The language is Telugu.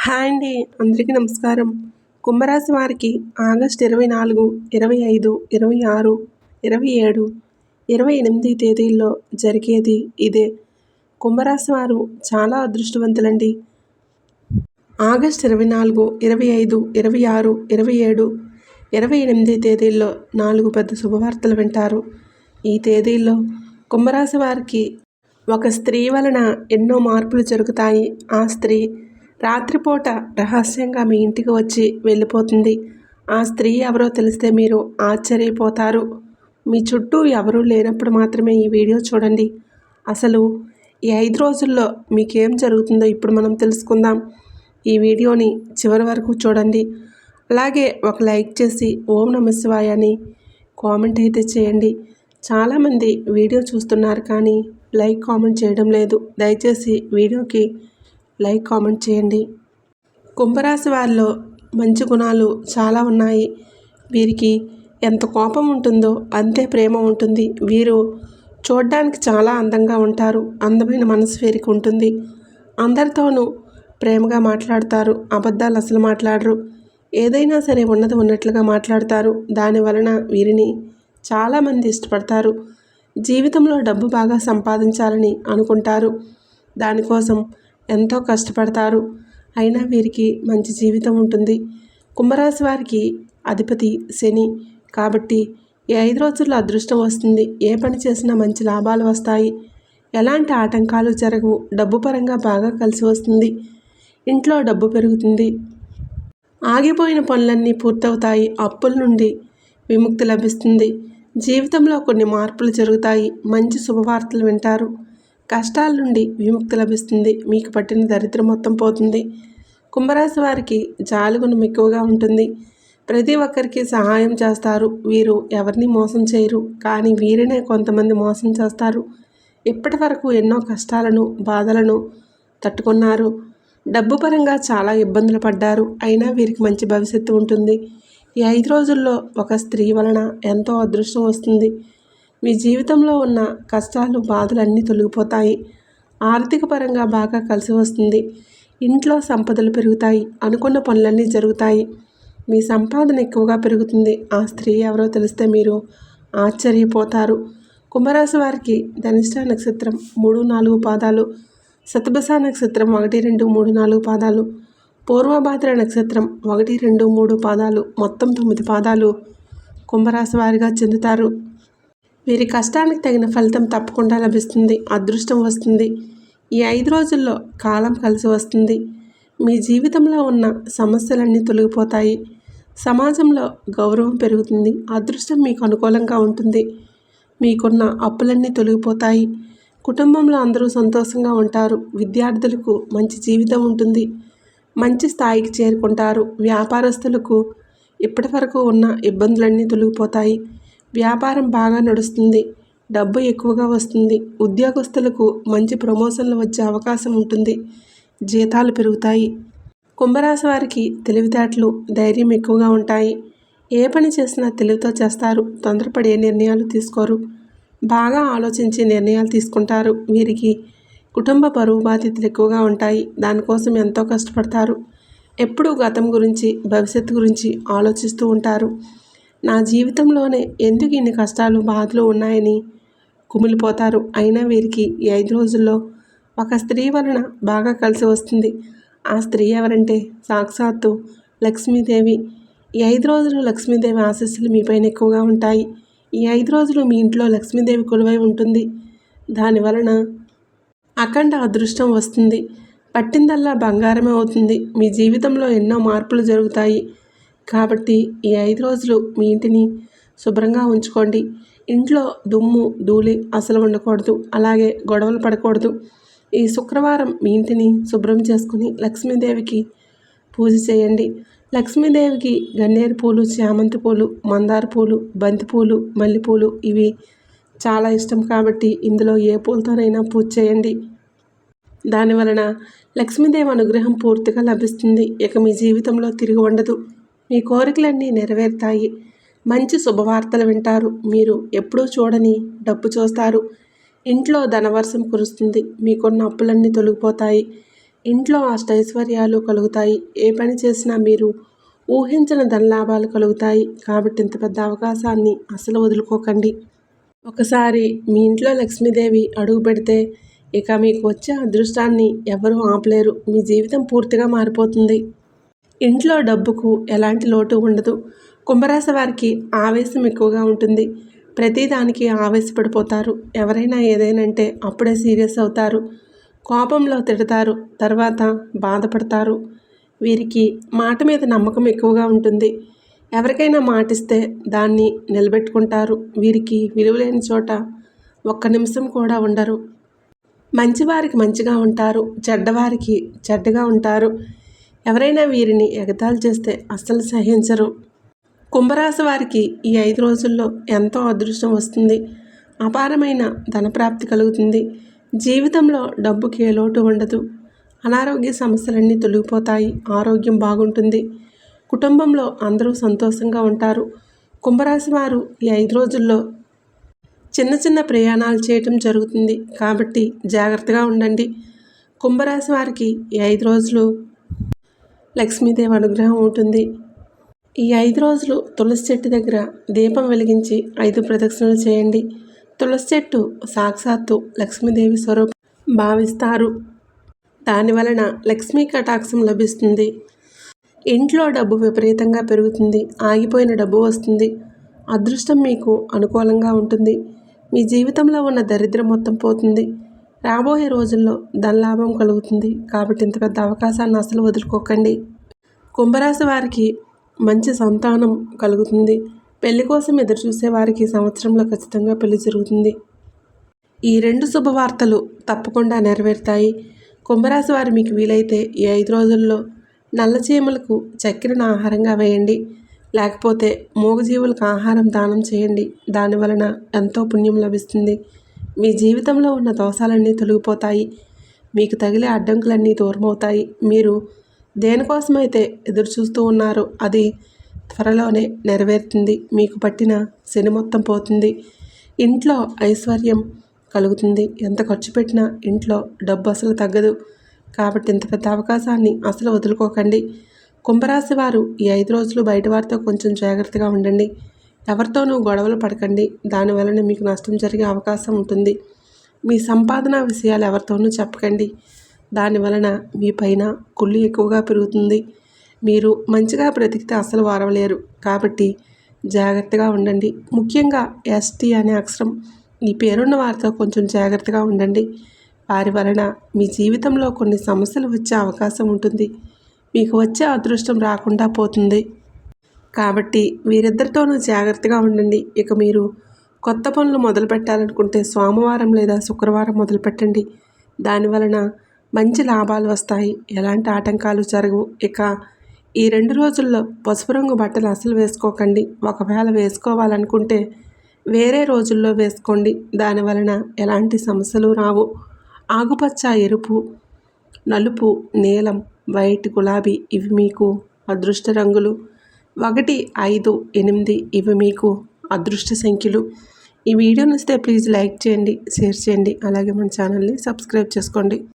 హాయ్ అండి, అందరికీ నమస్కారం. కుంభరాశి వారికి ఆగస్టు 24, 25, 26, 27, 28 తేదీల్లో జరిగేది ఇదే. కుంభరాశి వారు చాలా అదృష్టవంతులండి. ఆగస్టు 24, 25, 26, 27, 28 తేదీల్లో 4 పెద్ద శుభవార్తలు వింటారు. ఈ తేదీల్లో కుంభరాశి వారికి ఒక స్త్రీ వలన ఎన్నో మార్పులు జరుగుతాయి. ఆ స్త్రీ రాత్రిపూట రహస్యంగా మీ ఇంటికి వచ్చి వెళ్ళిపోతుంది. ఆ స్త్రీ ఎవరో తెలిస్తే మీరు ఆశ్చర్యపోతారు. మీ చుట్టూ ఎవరూ లేనప్పుడు మాత్రమే ఈ వీడియో చూడండి. అసలు ఈ 5 రోజుల్లో మీకేం జరుగుతుందో ఇప్పుడు మనం తెలుసుకుందాం. ఈ వీడియోని చివరి వరకు చూడండి. అలాగే ఒక లైక్ చేసి ఓం నమః శివాయ అని కామెంట్ అయితే చేయండి. చాలామంది వీడియో చూస్తున్నారు కానీ లైక్ కామెంట్ చేయడం లేదు. దయచేసి వీడియోకి లైక్ కామెంట్ చేయండి. కుంభరాశి వారిలో మంచి గుణాలు చాలా ఉన్నాయి. వీరికి ఎంత కోపం ఉంటుందో అంతే ప్రేమ ఉంటుంది. వీరు చూడడానికి చాలా అందంగా ఉంటారు. అందమైన మనసు వీరికి ఉంటుంది. అందరితోనూ ప్రేమగా మాట్లాడతారు. అబద్ధాలు అసలు మాట్లాడరు. ఏదైనా సరే ఉన్నది ఉన్నట్లుగా మాట్లాడతారు. దానివలన వీరిని చాలామంది ఇష్టపడతారు. జీవితంలో డబ్బు బాగా సంపాదించాలని అనుకుంటారు. దానికోసం ఎంతో కష్టపడతారు. అయినా వీరికి మంచి జీవితం ఉంటుంది. కుంభరాశి వారికి అధిపతి శని కాబట్టి ఈ 5 రోజుల్లో అదృష్టం వస్తుంది. ఏ పని చేసినా మంచి లాభాలు వస్తాయి. ఎలాంటి ఆటంకాలు జరగవు. డబ్బు పరంగా బాగా కలిసి వస్తుంది. ఇంట్లో డబ్బు పెరుగుతుంది. ఆగిపోయిన పనులన్నీ పూర్తవుతాయి. అప్పుల నుండి విముక్తి లభిస్తుంది. జీవితంలో కొన్ని మార్పులు జరుగుతాయి. మంచి శుభవార్తలు వింటారు. కష్టాల నుండి విముక్తి లభిస్తుంది. మీకు పట్టిన దరిద్రం మొత్తం పోతుంది. కుంభరాశి వారికి జాలిగుణం ఎక్కువగా ఉంటుంది. ప్రతి ఒక్కరికి సహాయం చేస్తారు. వీరు ఎవరిని మోసం చేయరు. కానీ వీరినే కొంతమంది మోసం చేస్తారు. ఇప్పటి వరకు ఎన్నో కష్టాలను బాధలను తట్టుకున్నారు. డబ్బు పరంగా చాలా ఇబ్బందులు పడ్డారు. అయినా వీరికి మంచి భవిష్యత్తు ఉంటుంది. ఈ 5 రోజుల్లో ఒక స్త్రీ వలన ఎంతో అదృష్టం వస్తుంది. మీ జీవితంలో ఉన్న కష్టాలు బాధలు అన్నీ తొలగిపోతాయి. ఆర్థిక పరంగా బాగా కలిసి వస్తుంది. ఇంట్లో సంపదలు పెరుగుతాయి. అనుకున్న పనులన్నీ జరుగుతాయి. మీ సంపాదన ఎక్కువగా పెరుగుతుంది. ఆ స్త్రీ ఎవరో తెలిస్తే మీరు ఆశ్చర్యపోతారు. కుంభరాశి వారికి ధనిష్ట నక్షత్రం 3, 4 పాదాలు, శతభిష నక్షత్రం 1, 2, 3, 4 పాదాలు, పూర్వభాద్ర నక్షత్రం 1, 2, 3 పాదాలు, మొత్తం 9 పాదాలు కుంభరాశి వారిగా చెందుతారు. వీరి కష్టానికి తగిన ఫలితం తప్పకుండా లభిస్తుంది. అదృష్టం వస్తుంది. ఈ 5 రోజుల్లో కాలం కలిసి వస్తుంది. మీ జీవితంలో ఉన్న సమస్యలన్నీ తొలగిపోతాయి. సమాజంలో గౌరవం పెరుగుతుంది. అదృష్టం మీకు అనుకూలంగా ఉంటుంది. మీకున్న అప్పులన్నీ తొలగిపోతాయి. కుటుంబంలో అందరూ సంతోషంగా ఉంటారు. విద్యార్థులకు మంచి జీవితం ఉంటుంది. మంచి స్థాయికి చేరుకుంటారు. వ్యాపారస్తులకు ఇప్పటి వరకు ఉన్న ఇబ్బందులన్నీ తొలగిపోతాయి. వ్యాపారం బాగా నడుస్తుంది. డబ్బు ఎక్కువగా వస్తుంది. ఉద్యోగస్తులకు మంచి ప్రమోషన్లు వచ్చే అవకాశం ఉంటుంది. జీతాలు పెరుగుతాయి. కుంభరాశి వారికి తెలివితేటలు ధైర్యం ఎక్కువగా ఉంటాయి. ఏ పని చేసినా తెలివితో చేస్తారు. తొందరపడి ఏ నిర్ణయాలు తీసుకోరు. బాగా ఆలోచించి నిర్ణయాలు తీసుకుంటారు. వీరికి కుటుంబ బరువు బాధ్యతలు ఎక్కువగా ఉంటాయి. దానికోసం ఎంతో కష్టపడతారు. ఎప్పుడూ గతం గురించి భవిష్యత్తు గురించి ఆలోచిస్తూ ఉంటారు. నా జీవితంలోనే ఎందుకు ఇన్ని కష్టాలు బాధలు ఉన్నాయని కుమిలిపోతారు. అయినా వీరికి ఈ 5 రోజుల్లో ఒక స్త్రీ వలన బాగా కలిసి వస్తుంది. ఆ స్త్రీ ఎవరంటే సాక్షాత్తు లక్ష్మీదేవి. ఈ 5 రోజులు లక్ష్మీదేవి ఆశీస్సులు మీపైన ఎక్కువగా ఉంటాయి. ఈ 5 రోజులు మీ ఇంట్లో లక్ష్మీదేవి కొలువై ఉంటుంది. దానివలన అఖండ అదృష్టం వస్తుంది. పట్టిందల్లా బంగారమే అవుతుంది. మీ జీవితంలో ఎన్నో మార్పులు జరుగుతాయి. కాబట్టి ఈ 5 రోజులు మీ ఇంటిని శుభ్రంగా ఉంచుకోండి. ఇంట్లో దుమ్ము ధూళి అసలు ఉండకూడదు. అలాగే గొడవలు పడకూడదు. ఈ శుక్రవారం మీ ఇంటిని శుభ్రం చేసుకుని లక్ష్మీదేవికి పూజ చేయండి. లక్ష్మీదేవికి గన్నేరు పూలు, చామంతి పూలు, మందార పూలు, బంతి పూలు, మల్లెపూలు ఇవి చాలా ఇష్టం. కాబట్టి ఇందులో ఏ పూలతోనైనా పూజ చేయండి. దానివలన లక్ష్మీదేవి అనుగ్రహం పూర్తిగా లభిస్తుంది. ఇక మీ జీవితంలో తిరిగి ఉండదు. మీ కోరికలన్నీ నెరవేరుతాయి. మంచి శుభవార్తలు వింటారు. మీరు ఎప్పుడూ చూడని డబ్బు చూస్తారు. ఇంట్లో ధనవర్షం కురుస్తుంది. మీకున్న అప్పులన్నీ తొలగిపోతాయి. ఇంట్లో అష్టైశ్వర్యాలు కలుగుతాయి. ఏ పని చేసినా మీరు ఊహించిన ధనలాభాలు కలుగుతాయి. కాబట్టి ఇంత పెద్ద అవకాశాన్ని అసలు వదులుకోకండి. ఒకసారి మీ ఇంట్లో లక్ష్మీదేవి అడుగు పెడితే ఇక మీకు వచ్చే అదృష్టాన్ని ఎవరూ ఆపలేరు. మీ జీవితం పూర్తిగా మారిపోతుంది. ఇంట్లో డబ్బుకు ఎలాంటి లోటు ఉండదు. కుంభరాశి వారికి ఆవేశం ఎక్కువగా ఉంటుంది. ప్రతిదానికి ఆవేశపడిపోతారు. ఎవరైనా ఏదైనంటే అప్పుడే సీరియస్ అవుతారు. కోపంలో తిడతారు, తర్వాత బాధపడతారు. వీరికి మాట మీద నమ్మకం ఎక్కువగా ఉంటుంది. ఎవరికైనా మాటిస్తే దాన్ని నిలబెట్టుకుంటారు. వీరికి విలువలేని చోట ఒక్క నిమిషం కూడా ఉండరు. మంచివారికి మంచిగా ఉంటారు, చెడ్డవారికి చెడ్డగా ఉంటారు. ఎవరైనా వీరిని ఎగతాళి చేస్తే అస్సలు సహించరు. కుంభరాశి వారికి ఈ 5 రోజుల్లో ఎంతో అదృష్టం వస్తుంది. అపారమైన ధనప్రాప్తి కలుగుతుంది. జీవితంలో డబ్బుకి ఏ లోటు ఉండదు. అనారోగ్య సమస్యలన్నీ తొలగిపోతాయి. ఆరోగ్యం బాగుంటుంది. కుటుంబంలో అందరూ సంతోషంగా ఉంటారు. కుంభరాశి వారు ఈ 5 రోజుల్లో చిన్న చిన్న ప్రయాణాలు చేయటం జరుగుతుంది. కాబట్టి జాగ్రత్తగా ఉండండి. కుంభరాశి వారికి ఈ 5 రోజులు లక్ష్మీదేవి అనుగ్రహం ఉంటుంది. ఈ 5 రోజులు తులసి చెట్టు దగ్గర దీపం వెలిగించి 5 ప్రదక్షిణలు చేయండి. తులసి చెట్టు సాక్షాత్తు లక్ష్మీదేవి స్వరూపం భావిస్తారు. దానివలన లక్ష్మీ కటాక్షం లభిస్తుంది. ఇంట్లో డబ్బు విపరీతంగా పెరుగుతుంది. ఆగిపోయిన డబ్బు వస్తుంది. అదృష్టం మీకు అనుకూలంగా ఉంటుంది. మీ జీవితంలో ఉన్న దరిద్రం మొత్తం పోతుంది. రాబోయే రోజుల్లో ధనలాభం కలుగుతుంది. కాబట్టి ఇంత పెద్ద అవకాశాన్ని అసలు వదులుకోకండి. కుంభరాశి వారికి మంచి సంతానం కలుగుతుంది. పెళ్లి కోసం ఎదురు చూసే వారికి సంవత్సరంలో ఖచ్చితంగా పెళ్లి జరుగుతుంది. ఈ 2 శుభవార్తలు తప్పకుండా నెరవేరుతాయి. కుంభరాశి వారు మీకు వీలైతే ఈ 5 రోజుల్లో నల్ల చీమలకు చక్కెరను ఆహారంగా వేయండి. లేకపోతే మూగజీవులకు ఆహారం దానం చేయండి. దానివలన ఎంతో పుణ్యం లభిస్తుంది. మీ జీవితంలో ఉన్న దోషాలన్నీ తొలగిపోతాయి. మీకు తగిలే అడ్డంకులన్నీ దూరమవుతాయి. మీరు దేనికోసమైతే ఎదురు చూస్తూ ఉన్నారో అది త్వరలోనే నెరవేరుతుంది. మీకు పట్టిన శని మొత్తం పోతుంది. ఇంట్లో ఐశ్వర్యం కలుగుతుంది. ఎంత ఖర్చు పెట్టినా ఇంట్లో డబ్బు అసలు తగ్గదు. కాబట్టి ఇంత పెద్ద అవకాశాన్ని అసలు వదులుకోకండి. కుంభరాశి వారు ఈ 5 రోజులు బయట వారితో కొంచెం జాగ్రత్తగా ఉండండి. ఎవరితోనూ గొడవలు పడకండి. దానివలన మీకు నష్టం జరిగే అవకాశం ఉంటుంది. మీ సంపాదన విషయాలు ఎవరితోనూ చెప్పకండి. దానివలన మీ పైన కుళ్ళు ఎక్కువగా పెరుగుతుంది. మీరు మంచిగా బ్రతికితే అసలు వారవలేరు. కాబట్టి జాగ్రత్తగా ఉండండి. ముఖ్యంగా ఎస్టీ అనే అక్షరం ఈ పేరున్న వారితో కొంచెం జాగ్రత్తగా ఉండండి. వారి వలన మీ జీవితంలో కొన్ని సమస్యలు వచ్చే అవకాశం ఉంటుంది. మీకు వచ్చే అదృష్టం రాకుండా పోతుంది. కాబట్టి వీరిద్దరితోనూ జాగ్రత్తగా ఉండండి. ఇక మీరు కొత్త పనులు మొదలు పెట్టాలనుకుంటే సోమవారం లేదా శుక్రవారం మొదలుపెట్టండి. దానివలన మంచి లాభాలు వస్తాయి. ఎలాంటి ఆటంకాలు జరగవు. ఇక ఈ 2 రోజుల్లో పసుపు రంగు బట్టలు అసలు వేసుకోకండి. ఒకవేళ వేసుకోవాలనుకుంటే వేరే రోజుల్లో వేసుకోండి. దానివలన ఎలాంటి సమస్యలు రావు. ఆకుపచ్చ, ఎరుపు, నలుపు, నీలం, వైట్, గులాబీ ఇవి మీకు అదృష్ట రంగులు. 1, 5, 8 ఇవి మీకు అదృష్ట సంఖ్యలు. ఈ వీడియో నచ్చితే ప్లీజ్ లైక్ చేయండి, షేర్ చేయండి. అలాగే మన ఛానల్ని సబ్స్క్రైబ్ చేసుకోండి.